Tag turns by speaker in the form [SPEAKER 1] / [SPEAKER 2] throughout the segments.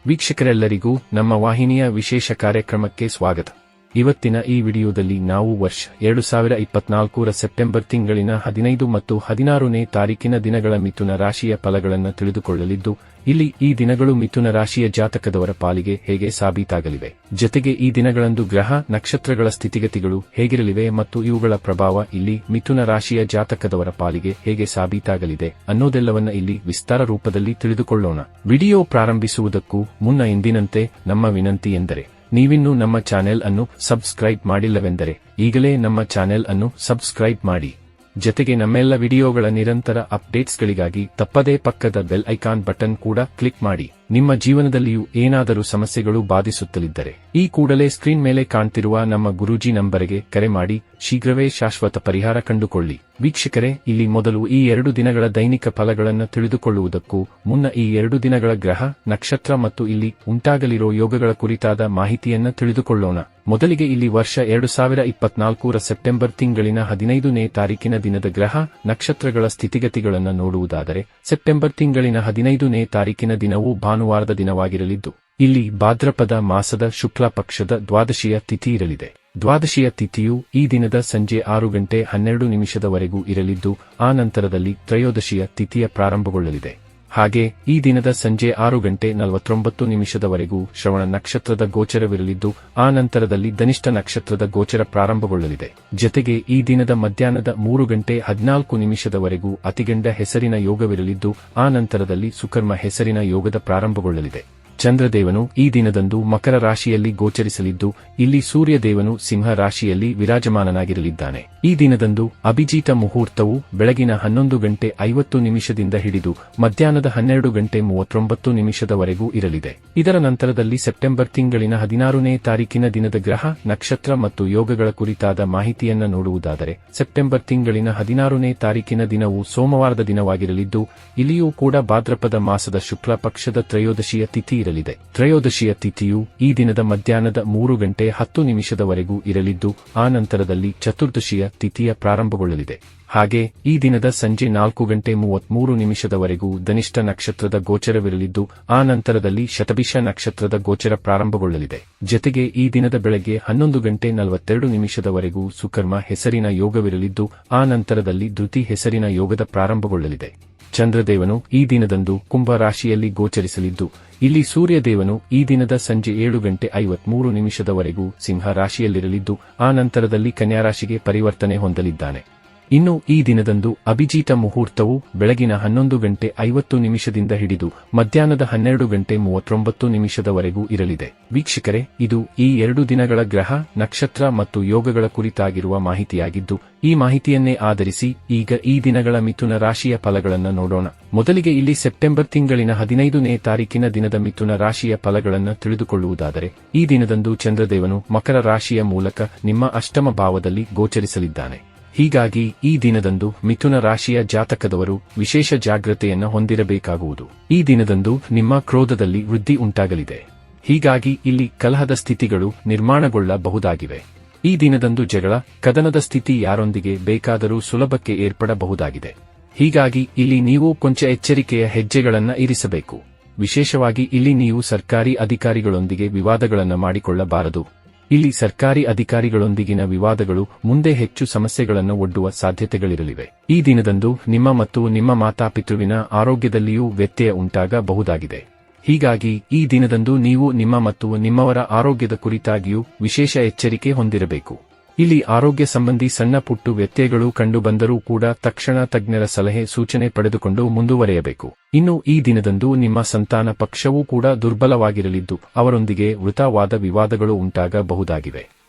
[SPEAKER 1] ವೀಕ್ಷಕರೆಲ್ಲರಿಗೂ ನಮ್ಮ ವಾಹಿನಿಯ ವಿಶೇಷ ಕಾರ್ಯಕ್ರಮಕ್ಕೆ ಸ್ವಾಗತ. ಇವತ್ತಿನ ಈ ವಿಡಿಯೋದಲ್ಲಿ ನಾವು ವರ್ಷ 2024ರ ಸೆಪ್ಟೆಂಬರ್ ತಿಂಗಳಿನ 15 ಮತ್ತು 16ನೇ ತಾರೀಕಿನ ದಿನಗಳ ಮಿಥುನ ರಾಶಿಯ ಫಲಗಳನ್ನು ತಿಳಿದುಕೊಳ್ಳಲಿದ್ದು, ಇಲ್ಲಿ ಈ ದಿನಗಳು ಮಿಥುನ ರಾಶಿಯ ಜಾತಕದವರ ಪಾಲಿಗೆ ಹೇಗೆ ಸಾಬೀತಾಗಲಿವೆ, ಜೊತೆಗೆ ಈ ದಿನಗಳಂದು ಗ್ರಹ ನಕ್ಷತ್ರಗಳ ಸ್ಥಿತಿಗತಿಗಳು ಹೇಗಿರಲಿವೆ ಮತ್ತು ಇವುಗಳ ಪ್ರಭಾವ ಇಲ್ಲಿ ಮಿಥುನ ರಾಶಿಯ ಜಾತಕದವರ ಪಾಲಿಗೆ ಹೇಗೆ ಸಾಬೀತಾಗಲಿದೆ ಅನ್ನೋದೆಲ್ಲವನ್ನ ಇಲ್ಲಿ ವಿಸ್ತಾರ ರೂಪದಲ್ಲಿ ತಿಳಿದುಕೊಳ್ಳೋಣ. ವಿಡಿಯೋ ಪ್ರಾರಂಭಿಸುವುದಕ್ಕೂ ಮುನ್ನ ಎಂದಿನಂತೆ ನಮ್ಮ ವಿನಂತಿ ಎಂದರೆ, ನೀವಿನ್ನೂ ನಮ್ಮ ಚಾನೆಲ್ ಅನ್ನು ಸಬ್ಸ್ಕ್ರೈಬ್ ಮಾಡಿಲ್ಲವೆಂದರೆ ಈಗಲೇ ನಮ್ಮ ಚಾನೆಲ್ ಅನ್ನು ಸಬ್ಸ್ಕ್ರೈಬ್ ಮಾಡಿ. ಜೊತೆಗೆ ನಮ್ಮೆಲ್ಲ ವಿಡಿಯೋಗಳ ನಿರಂತರ ಅಪ್ಡೇಟ್ಸ್ಗಳಿಗಾಗಿ ತಪ್ಪದೇ ಪಕ್ಕದ ಬೆಲ್ ಐಕಾನ್ ಬಟನ್ ಕೂಡ ಕ್ಲಿಕ್ ಮಾಡಿ. ನಿಮ್ಮ ಜೀವನದಲ್ಲಿಯೂ ಏನಾದರೂ ಸಮಸ್ಯೆಗಳು ಬಾಧಿಸುತ್ತಲಿದ್ದರೆ ಈ ಕೂಡಲೇ ಸ್ಕ್ರೀನ್ ಮೇಲೆ ಕಾಣ್ತಿರುವ ನಮ್ಮ ಗುರೂಜಿ ನಂಬರಿಗೆ ಕರೆ ಮಾಡಿ ಶೀಘ್ರವೇ ಶಾಶ್ವತ ಪರಿಹಾರ ಕಂಡುಕೊಳ್ಳಿ. ವೀಕ್ಷಕರೇ, ಇಲ್ಲಿ ಮೊದಲು ಈ 2 ದಿನಗಳ ದೈನಿಕ ಫಲಗಳನ್ನು ತಿಳಿದುಕೊಳ್ಳುವುದಕ್ಕೂ ಮುನ್ನ ಈ 2 ದಿನಗಳ ಗ್ರಹ ನಕ್ಷತ್ರ ಮತ್ತು ಇಲ್ಲಿ ಉಂಟಾಗಲಿರೋ ಯೋಗಗಳ ಕುರಿತಾದ ಮಾಹಿತಿಯನ್ನ ತಿಳಿದುಕೊಳ್ಳೋಣ. ಮೊದಲಿಗೆ ಇಲ್ಲಿ ವರ್ಷ 2024ರ ಸೆಪ್ಟೆಂಬರ್ ತಿಂಗಳಿನ 15ನೇ ತಾರೀಕಿನ ದಿನದ ಗ್ರಹ ನಕ್ಷತ್ರಗಳ ಸ್ಥಿತಿಗತಿಗಳನ್ನು ನೋಡುವುದಾದರೆ, ಸೆಪ್ಟೆಂಬರ್ ತಿಂಗಳಿನ 15ನೇ ತಾರೀಕಿನ ದಿನವು ಭಾನುವಾರದ ದಿನವಾಗಿರಲಿದ್ದು, ಇಲ್ಲಿ ಭಾದ್ರಪದ ಮಾಸದ ಶುಕ್ಲ ಪಕ್ಷದ ದ್ವಾದಶಿಯ ತಿಥಿ ಇರಲಿದೆ. ದ್ವಾದಶಿಯ ತಿಥಿಯು ಈ ದಿನದ ಸಂಜೆ 6:12 ಇರಲಿದ್ದು, ಆ ನಂತರದಲ್ಲಿ ತ್ರಯೋದಶಿಯ ತಿಥಿಯ ಪ್ರಾರಂಭಗೊಳ್ಳಲಿದೆ. ಹಾಗೆ ಈ ದಿನದ ಸಂಜೆ 6:49 ಶ್ರವಣ ನಕ್ಷತ್ರದ ಗೋಚರವಿರಲಿದ್ದು, ಆ ನಂತರದಲ್ಲಿ ಧನಿಷ್ಠ ನಕ್ಷತ್ರದ ಗೋಚರ ಪ್ರಾರಂಭಗೊಳ್ಳಲಿದೆ. ಜೊತೆಗೆ ಈ ದಿನದ ಮಧ್ಯಾಹ್ನದ 3:14 ಅತಿಗಂಡ ಹೆಸರಿನ ಯೋಗವಿರಲಿದ್ದು, ಆ ನಂತರದಲ್ಲಿ ಸುಕರ್ಮ ಹೆಸರಿನ ಯೋಗದ ಪ್ರಾರಂಭಗೊಳ್ಳಲಿದೆ. ಚಂದ್ರದೇವನು ಈ ದಿನದಂದು ಮಕರ ರಾಶಿಯಲ್ಲಿ ಗೋಚರಿಸಲಿದ್ದು, ಇಲ್ಲಿ ಸೂರ್ಯದೇವನು ಸಿಂಹ ರಾಶಿಯಲ್ಲಿ ವಿರಾಜಮಾನನಾಗಿರಲಿದ್ದಾನೆ. ಈ ದಿನದಂದು ಅಭಿಜಿತ ಮುಹೂರ್ತವು ಬೆಳಗಿನ 11:50 ಹಿಡಿದು ಮಧ್ಯಾಹ್ನದ 12:39 ಇರಲಿದೆ. ಇದರ ನಂತರದಲ್ಲಿ ಸೆಪ್ಟೆಂಬರ್ ತಿಂಗಳಿನ 16ನೇ ತಾರೀಕಿನ ದಿನದ ಗ್ರಹ ನಕ್ಷತ್ರ ಮತ್ತು ಯೋಗಗಳ ಕುರಿತಾದ ಮಾಹಿತಿಯನ್ನ ನೋಡುವುದಾದರೆ, ಸೆಪ್ಟೆಂಬರ್ ತಿಂಗಳಿನ 16ನೇ ತಾರೀಕಿನ ದಿನವು ಸೋಮವಾರದ ದಿನವಾಗಿರಲಿದ್ದು, ಇಲ್ಲಿಯೂ ಕೂಡ ಭಾದ್ರಪದ ಮಾಸದ ಶುಕ್ಲ ಪಕ್ಷದ ತ್ರಯೋದಶಿಯ ತಿಥಿ ಇರಲಿದೆ. ತ್ರಯೋದಶಿಯ ತಿಥಿಯು ಈ ದಿನದ ಮಧ್ಯಾಹ್ನದ 3:10 ಇರಲಿದ್ದು, ಆ ನಂತರದಲ್ಲಿ ಚತುರ್ದಶಿಯ ತಿಥಿಯ ಪ್ರಾರಂಭಗೊಳ್ಳಲಿದೆ. ಹಾಗೆ ಈ ದಿನದ ಸಂಜೆ 4:33 ಧನಿಷ್ಠ ನಕ್ಷತ್ರದ ಗೋಚರವಿರಲಿದ್ದು, ಆ ನಂತರದಲ್ಲಿ ಶತಭಿಷ ನಕ್ಷತ್ರದ ಗೋಚರ ಪ್ರಾರಂಭಗೊಳ್ಳಲಿದೆ. ಜೊತೆಗೆ ಈ ದಿನದ ಬೆಳಗ್ಗೆ 11:42 ಸುಕರ್ಮ ಹೆಸರಿನ ಯೋಗವಿರಲಿದ್ದು, ಆ ನಂತರದಲ್ಲಿ ಧೃತಿ ಹೆಸರಿನ ಯೋಗದ ಪ್ರಾರಂಭಗೊಳ್ಳಲಿದೆ. ಚಂದ್ರದೇವನು ಈ ದಿನದಂದು ಕುಂಭ ರಾಶಿಯಲ್ಲಿ ಗೋಚರಿಸಲಿದ್ದು, ಇಲ್ಲಿ ಸೂರ್ಯದೇವನು ಈ ದಿನದ ಸಂಜೆ 7:53 ಸಿಂಹ ರಾಶಿಯಲ್ಲಿರಲಿದ್ದು, ಆ ನಂತರದಲ್ಲಿ ಕನ್ಯಾ ರಾಶಿಗೆ ಪರಿವರ್ತನೆ ಹೊಂದಲಿದ್ದಾನೆ. ಇನ್ನು ಈ ದಿನದಂದು ಅಭಿಜಿತ ಮುಹೂರ್ತವು ಬೆಳಗಿನ 11:50 ಹಿಡಿದು ಮಧ್ಯಾಹ್ನದ 12:39 ಇರಲಿದೆ. ವೀಕ್ಷಕರೇ, ಇದು ಈ 2 ದಿನಗಳ ಗ್ರಹ ನಕ್ಷತ್ರ ಮತ್ತು ಯೋಗಗಳ ಕುರಿತಾಗಿರುವ ಮಾಹಿತಿಯಾಗಿದ್ದು, ಈ ಮಾಹಿತಿಯನ್ನೇ ಆಧರಿಸಿ ಈಗ ಈ ದಿನಗಳ ಮಿಥುನ ರಾಶಿಯ ಫಲಗಳನ್ನು ನೋಡೋಣ. ಮೊದಲಿಗೆ ಇಲ್ಲಿ ಸೆಪ್ಟೆಂಬರ್ ತಿಂಗಳಿನ 15ನೇ ತಾರೀಕಿನ ದಿನದ ಮಿಥುನ ರಾಶಿಯ ಫಲಗಳನ್ನು ತಿಳಿದುಕೊಳ್ಳುವುದಾದರೆ, ಈ ದಿನದಂದು ಚಂದ್ರದೇವನು ಮಕರ ರಾಶಿಯ ಮೂಲಕ ನಿಮ್ಮ ಅಷ್ಟಮ ಭಾವದಲ್ಲಿ ಗೋಚರಿಸಲಿದ್ದಾನೆ. ಹೀಗಾಗಿ ಈ ದಿನದಂದು ಮಿಥುನ ರಾಶಿಯ ಜಾತಕದವರು ವಿಶೇಷ ಜಾಗ್ರತೆಯನ್ನು ಹೊಂದಿರಬೇಕಾಗುವುದು. ಈ ದಿನದಂದು ನಿಮ್ಮ ಕ್ರೋಧದಲ್ಲಿ ವೃದ್ಧಿ ಉಂಟಾಗಲಿದೆ. ಹೀಗಾಗಿ ಇಲ್ಲಿ ಕಲಹದ ಸ್ಥಿತಿಗಳು ನಿರ್ಮಾಣಗೊಳ್ಳಬಹುದಾಗಿವೆ. ಈ ದಿನದಂದು ಜಗಳ, ಕದನದ ಸ್ಥಿತಿ ಯಾರೊಂದಿಗೆ ಬೇಕಾದರೂ ಸುಲಭಕ್ಕೆ ಏರ್ಪಡಬಹುದಾಗಿದೆ. ಹೀಗಾಗಿ ಇಲ್ಲಿ ನೀವು ಕೊಂಚ ಎಚ್ಚರಿಕೆಯ ಹೆಜ್ಜೆಗಳನ್ನು ಇರಿಸಬೇಕು. ವಿಶೇಷವಾಗಿ ಇಲ್ಲಿ ನೀವು ಸರ್ಕಾರಿ ಅಧಿಕಾರಿಗಳೊಂದಿಗೆ ವಿವಾದಗಳನ್ನು ಮಾಡಿಕೊಳ್ಳಬಾರದು. ಇಲ್ಲಿ ಸರ್ಕಾರಿ ಅಧಿಕಾರಿಗಳೊಂದಿಗಿನ ವಿವಾದಗಳು ಮುಂದೆ ಹೆಚ್ಚು ಸಮಸ್ಯೆಗಳನ್ನು ಒಡ್ಡುವ ಸಾಧ್ಯತೆಗಳಿರಲಿವೆ. ಈ ದಿನದಂದು ನಿಮ್ಮ ಮತ್ತು ನಿಮ್ಮ ಮಾತಾಪಿತೃವಿನ ಆರೋಗ್ಯದಲ್ಲಿಯೂ ವ್ಯತ್ಯಯ ಉಂಟಾಗಬಹುದಾಗಿದೆ. ಹೀಗಾಗಿ ಈ ದಿನದಂದು ನೀವು ನಿಮ್ಮ ಮತ್ತು ನಿಮ್ಮವರ ಆರೋಗ್ಯದ ಕುರಿತಾಗಿಯೂ ವಿಶೇಷ ಎಚ್ಚರಿಕೆ ಹೊಂದಿರಬೇಕು. ಇಲ್ಲಿ ಆರೋಗ್ಯ ಸಂಬಂಧಿ ಸಣ್ಣ ಪುಟ್ಟು ವ್ಯತ್ಯಯಗಳು ಕಂಡುಬಂದರೂ ಕೂಡ ತಕ್ಷಣ ತಜ್ಞರ ಸಲಹೆ ಸೂಚನೆ ಪಡೆದುಕೊಂಡು ಮುಂದುವರೆಯಬೇಕು. ಇನ್ನು ಈ ದಿನದಂದು ನಿಮ್ಮ ಸಂತಾನ ಪಕ್ಷವೂ ಕೂಡ ದುರ್ಬಲವಾಗಿರಲಿದ್ದು, ಅವರೊಂದಿಗೆ ವೃಥಾವಾದ ವಿವಾದಗಳು ಉಂಟಾಗಬಹುದಾಗಿವೆ.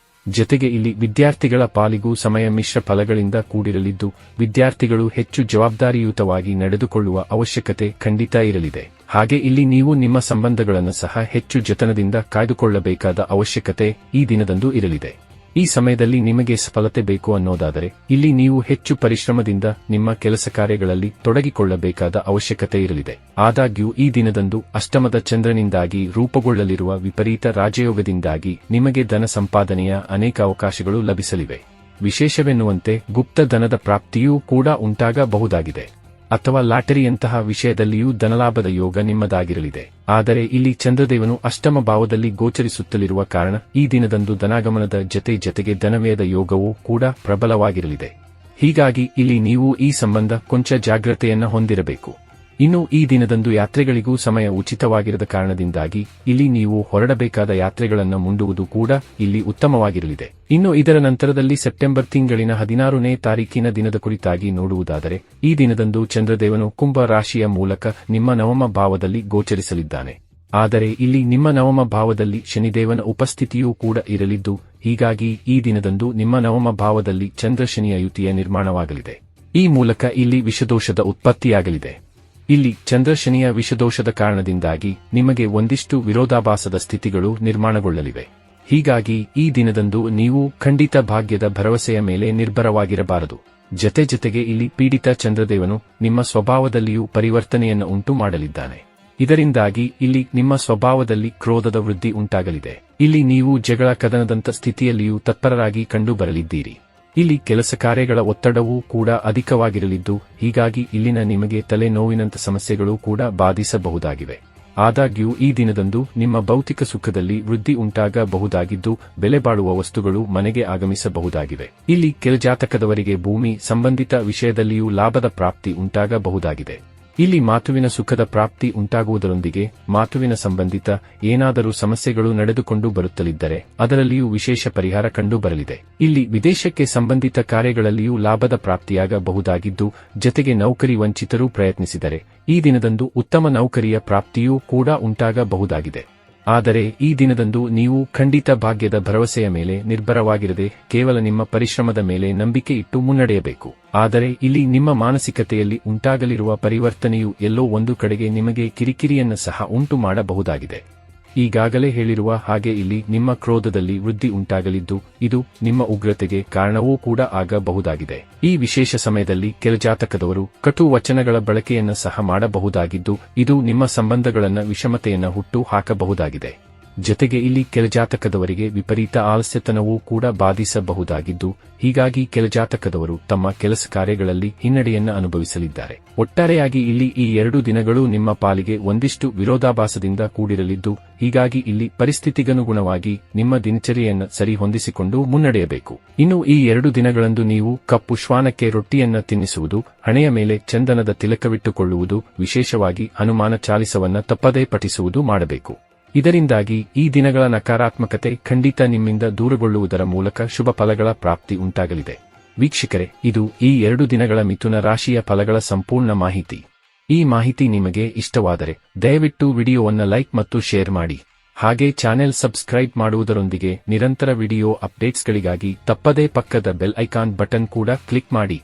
[SPEAKER 1] ಜೊತೆಗೆ ಇಲ್ಲಿ ವಿದ್ಯಾರ್ಥಿಗಳ ಪಾಲಿಗೂ ಸಮಯ ಮಿಶ್ರ ಫಲಗಳಿಂದ ಕೂಡಿರಲಿದ್ದು, ವಿದ್ಯಾರ್ಥಿಗಳು ಹೆಚ್ಚು ಜವಾಬ್ದಾರಿಯುತವಾಗಿ ನಡೆದುಕೊಳ್ಳುವ ಅವಶ್ಯಕತೆ ಖಂಡಿತ ಇರಲಿದೆ. ಹಾಗೆ ಇಲ್ಲಿ ನೀವು ನಿಮ್ಮ ಸಂಬಂಧಗಳನ್ನು ಸಹ ಹೆಚ್ಚು ಜತನದಿಂದ ಕಾಯ್ದುಕೊಳ್ಳಬೇಕಾದ ಅವಶ್ಯಕತೆ ಈ ದಿನದಂದು ಇರಲಿದೆ. ಈ ಸಮಯದಲ್ಲಿ ನಿಮಗೆ ಸಫಲತೆ ಬೇಕು ಅನ್ನೋದಾದರೆ ಇಲ್ಲಿ ನೀವು ಹೆಚ್ಚು ಪರಿಶ್ರಮದಿಂದ ನಿಮ್ಮ ಕೆಲಸ ಕಾರ್ಯಗಳಲ್ಲಿ ತೊಡಗಿಕೊಳ್ಳಬೇಕಾದ ಅವಶ್ಯಕತೆ ಇರಲಿದೆ. ಆದಾಗ್ಯೂ ಈ ದಿನದಂದು ಅಷ್ಟಮದ ಚಂದ್ರನಿಂದಾಗಿ ರೂಪುಗೊಳ್ಳಲಿರುವ ವಿಪರೀತ ರಾಜಯೋಗದಿಂದಾಗಿ ನಿಮಗೆ ಧನ ಸಂಪಾದನೆಯ ಅನೇಕ ಅವಕಾಶಗಳು ಲಭಿಸಲಿವೆ. ವಿಶೇಷವೆನ್ನುವಂತೆ ಗುಪ್ತ ಧನದ ಪ್ರಾಪ್ತಿಯೂ ಕೂಡ ಉಂಟಾಗಬಹುದಾಗಿದೆ. ಅಥವಾ ಲಾಟರಿಯಂತಹ ವಿಷಯದಲ್ಲಿಯೂ ಧನಲಾಭದ ಯೋಗ ನಿಮ್ಮದಾಗಿರಲಿದೆ. ಆದರೆ ಇಲ್ಲಿ ಚಂದ್ರದೇವನು ಅಷ್ಟಮ ಭಾವದಲ್ಲಿ ಗೋಚರಿಸುತ್ತಲಿರುವ ಕಾರಣ ಈ ದಿನದಂದು ಧನಾಗಮನದ ಜತೆಗೆ ಧನವ್ಯಯದ ಯೋಗವೂ ಕೂಡ ಪ್ರಬಲವಾಗಿರಲಿದೆ. ಹೀಗಾಗಿ ಇಲ್ಲಿ ನೀವು ಈ ಸಂಬಂಧ ಕೊಂಚ ಜಾಗ್ರತೆಯನ್ನ ಹೊಂದಿರಬೇಕು. ಇನ್ನು ಈ ದಿನದಂದು ಯಾತ್ರೆಗಳಿಗೂ ಸಮಯ ಉಚಿತವಾಗಿರದ ಕಾರಣದಿಂದಾಗಿ ಇಲ್ಲಿ ನೀವು ಹೊರಡಬೇಕಾದ ಯಾತ್ರೆಗಳನ್ನು ಮುಂಡುವುದು ಕೂಡ ಇಲ್ಲಿ ಉತ್ತಮವಾಗಿರಲಿದೆ. ಇನ್ನು ಇದರ ನಂತರದಲ್ಲಿ ಸೆಪ್ಟೆಂಬರ್ ತಿಂಗಳಿನ 16ನೇ ತಾರೀಕಿನ ದಿನದ ಕುರಿತಾಗಿ ನೋಡುವುದಾದರೆ, ಈ ದಿನದಂದು ಚಂದ್ರದೇವನು ಕುಂಭ ರಾಶಿಯ ಮೂಲಕ ನಿಮ್ಮ ನವಮ ಭಾವದಲ್ಲಿ ಗೋಚರಿಸಲಿದ್ದಾನೆ. ಆದರೆ ಇಲ್ಲಿ ನಿಮ್ಮ ನವಮ ಭಾವದಲ್ಲಿ ಶನಿದೇವನ ಉಪಸ್ಥಿತಿಯೂ ಕೂಡ ಇರಲಿದ್ದು, ಹೀಗಾಗಿ ಈ ದಿನದಂದು ನಿಮ್ಮ ನವಮ ಭಾವದಲ್ಲಿ ಚಂದ್ರ ಶನಿಯ ಯುತಿಯ ನಿರ್ಮಾಣವಾಗಲಿದೆ. ಈ ಮೂಲಕ ಇಲ್ಲಿ ವಿಷದೋಷದ ಉತ್ಪತ್ತಿಯಾಗಲಿದೆ. ಇಲ್ಲಿ ಚಂದ್ರ ಶನಿಯ ವಿಷದೋಷದ ಕಾರಣದಿಂದಾಗಿ ನಿಮಗೆ ಒಂದಿಷ್ಟು ವಿರೋಧಾಭಾಸದ ಸ್ಥಿತಿಗಳು ನಿರ್ಮಾಣಗೊಳ್ಳಲಿವೆ. ಹೀಗಾಗಿ ಈ ದಿನದಂದು ನೀವು ಖಂಡಿತ ಭಾಗ್ಯದ ಭರವಸೆಯ ಮೇಲೆ ನಿರ್ಭರವಾಗಿರಬಾರದು. ಜತೆಗೆ ಇಲ್ಲಿ ಪೀಡಿತ ಚಂದ್ರದೇವನು ನಿಮ್ಮ ಸ್ವಭಾವದಲ್ಲಿಯೂ ಪರಿವರ್ತನೆಯನ್ನು ಉಂಟು ಮಾಡಲಿದ್ದಾನೆ. ಇದರಿಂದಾಗಿ ಇಲ್ಲಿ ನಿಮ್ಮ ಸ್ವಭಾವದಲ್ಲಿ ಕ್ರೋಧದ ವೃದ್ಧಿ ಉಂಟಾಗಲಿದೆ. ಇಲ್ಲಿ ನೀವು ಜಗಳ ಕದನದಂತ ಸ್ಥಿತಿಯಲ್ಲಿಯೂ ತತ್ಪರರಾಗಿ ಕಂಡುಬರಲಿದ್ದೀರಿ. ಇಲ್ಲಿ ಕೆಲಸ ಕಾರ್ಯಗಳ ಒತ್ತಡವೂ ಕೂಡ ಅಧಿಕವಾಗಿರಲಿದ್ದು, ಹೀಗಾಗಿ ಇಲ್ಲಿನ ನಿಮಗೆ ತಲೆನೋವಿನಂಥ ಸಮಸ್ಯೆಗಳೂ ಕೂಡ ಬಾಧಿಸಬಹುದಾಗಿವೆ. ಆದಾಗ್ಯೂ ಈ ದಿನದಂದು ನಿಮ್ಮ ಭೌತಿಕ ಸುಖದಲ್ಲಿ ವೃದ್ಧಿ ಉಂಟಾಗಬಹುದಾಗಿದ್ದು, ಬೆಲೆ ಬಾಳುವ ವಸ್ತುಗಳು ಮನೆಗೆ ಆಗಮಿಸಬಹುದಾಗಿವೆ. ಇಲ್ಲಿ ಕೆಲ ಜಾತಕದವರಿಗೆ ಭೂಮಿ ಸಂಬಂಧಿತ ವಿಷಯದಲ್ಲಿಯೂ ಲಾಭದ ಪ್ರಾಪ್ತಿ ಉಂಟಾಗಬಹುದಾಗಿದೆ. ಇಲ್ಲಿ ಮಾತುವಿನ ಸುಖದ ಪ್ರಾಪ್ತಿ ಉಂಟಾಗುವುದರೊಂದಿಗೆ ಮಾತುವಿನ ಸಂಬಂಧಿತ ಏನಾದರೂ ಸಮಸ್ಯೆಗಳು ನಡೆದುಕೊಂಡು ಬರುತ್ತಲಿದ್ದರೆ ಅದರಲ್ಲಿಯೂ ವಿಶೇಷ ಪರಿಹಾರ ಕಂಡುಬರಲಿದೆ. ಇಲ್ಲಿ ವಿದೇಶಕ್ಕೆ ಸಂಬಂಧಿತ ಕಾರ್ಯಗಳಲ್ಲಿಯೂ ಲಾಭದ ಪ್ರಾಪ್ತಿಯಾಗಬಹುದಾಗಿದ್ದು, ಜತೆಗೆ ನೌಕರಿ ವಂಚಿತರು ಪ್ರಯತ್ನಿಸಿದರೆ ಈ ದಿನದಂದು ಉತ್ತಮ ನೌಕರಿಯ ಪ್ರಾಪ್ತಿಯೂ ಕೂಡ ಉಂಟಾಗಬಹುದಾಗಿದೆ. ಆದರೆ ಈ ದಿನದಂದು ನೀವು ಖಂಡಿತ ಭಾಗ್ಯದ ಭರವಸೆಯ ಮೇಲೆ ನಿರ್ಭರವಾಗಿರದೆ ಕೇವಲ ನಿಮ್ಮ ಪರಿಶ್ರಮದ ಮೇಲೆ ನಂಬಿಕೆ ಇಟ್ಟು ಮುನ್ನಡೆಯಬೇಕು. ಆದರೆ ಇಲ್ಲಿ ನಿಮ್ಮ ಮಾನಸಿಕತೆಯಲ್ಲಿ ಉಂಟಾಗಲಿರುವ ಪರಿವರ್ತನೆಯು ಎಲ್ಲೋ ಒಂದು ಕಡೆಗೆ ನಿಮಗೆ ಕಿರಿಕಿರಿಯನ್ನು ಸಹ ಉಂಟು ಮಾಡಬಹುದಾಗಿದೆ. ಈಗಾಗಲೇ ಹೇಳಿರುವ ಹಾಗೆ ಇಲ್ಲಿ ನಿಮ್ಮ ಕ್ರೋಧದಲ್ಲಿ ವೃದ್ಧಿ ಉಂಟಾಗಲಿದ್ದು, ಇದು ನಿಮ್ಮ ಉಗ್ರತೆಗೆ ಕಾರಣವೂ ಕೂಡ ಆಗಬಹುದಾಗಿದೆ. ಈ ವಿಶೇಷ ಸಮಯದಲ್ಲಿ ಕೆಲ ಜಾತಕದವರು ಕಟು ವಚನಗಳ ಬಳಕೆಯನ್ನು ಸಹ ಮಾಡಬಹುದಾಗಿದ್ದು, ಇದು ನಿಮ್ಮ ಸಂಬಂಧಗಳನ್ನು ವಿಷಮತೆಯನ್ನು ಹುಟ್ಟು ಹಾಕಬಹುದಾಗಿದೆ. ಜತೆಗೆ ಇಲ್ಲಿ ಕೆಲ ಜಾತಕದವರಿಗೆ ವಿಪರೀತ ಆಲಸ್ಯತನವೂ ಕೂಡ ಬಾಧಿಸಬಹುದಾಗಿದ್ದು, ಹೀಗಾಗಿ ಕೆಲ ಜಾತಕದವರು ತಮ್ಮ ಕೆಲಸ ಕಾರ್ಯಗಳಲ್ಲಿ ಹಿನ್ನಡೆಯನ್ನು ಅನುಭವಿಸಲಿದ್ದಾರೆ. ಒಟ್ಟಾರೆಯಾಗಿ ಇಲ್ಲಿ ಈ 2 ದಿನಗಳು ನಿಮ್ಮ ಪಾಲಿಗೆ ಒಂದಿಷ್ಟು ವಿರೋಧಾಭಾಸದಿಂದ ಕೂಡಿರಲಿದ್ದು, ಹೀಗಾಗಿ ಇಲ್ಲಿ ಪರಿಸ್ಥಿತಿಗನುಗುಣವಾಗಿ ನಿಮ್ಮ ದಿನಚರಿಯನ್ನು ಸರಿ ಹೊಂದಿಸಿಕೊಂಡು ಮುನ್ನಡೆಯಬೇಕು. ಇನ್ನು ಈ 2 ದಿನಗಳಂದು ನೀವು ಕಪ್ಪು ಶ್ವಾನಕ್ಕೆ ರೊಟ್ಟಿಯನ್ನ ತಿನ್ನಿಸುವುದು, ಹಣೆಯ ಮೇಲೆ ಚಂದನದ ತಿಲಕವಿಟ್ಟುಕೊಳ್ಳುವುದು, ವಿಶೇಷವಾಗಿ ಹನುಮಾನ ಚಾಲಿಸವನ್ನ ತಪ್ಪದೇ ಪಠಿಸುವುದು ಮಾಡಬೇಕು. ಇದರಿಂದಾಗಿ ಈ ದಿನಗಳ ನಕಾರಾತ್ಮಕತೆ ಖಂಡಿತ ನಿಮ್ಮಿಂದ ದೂರಗೊಳ್ಳುವುದರ ಮೂಲಕ ಶುಭ ಫಲಗಳ ಪ್ರಾಪ್ತಿ ಉಂಟಾಗಲಿದೆ. ವೀಕ್ಷಕರೇ, ಇದು ಈ 2 ದಿನಗಳ ಮಿಥುನ ರಾಶಿಯ ಫಲಗಳ ಸಂಪೂರ್ಣ ಮಾಹಿತಿ. ಈ ಮಾಹಿತಿ ನಿಮಗೆ ಇಷ್ಟವಾದರೆ ದಯವಿಟ್ಟು ವಿಡಿಯೋವನ್ನು ಲೈಕ್ ಮತ್ತು ಶೇರ್ ಮಾಡಿ. ಹಾಗೆ ಚಾನೆಲ್ ಸಬ್ಸ್ಕ್ರೈಬ್ ಮಾಡುವುದರೊಂದಿಗೆ ನಿರಂತರ ವಿಡಿಯೋ ಅಪ್ಡೇಟ್ಸ್ಗಳಿಗಾಗಿ ತಪ್ಪದೇ ಪಕ್ಕದ ಬೆಲ್ ಐಕಾನ್ ಬಟನ್ ಕೂಡ ಕ್ಲಿಕ್ ಮಾಡಿ.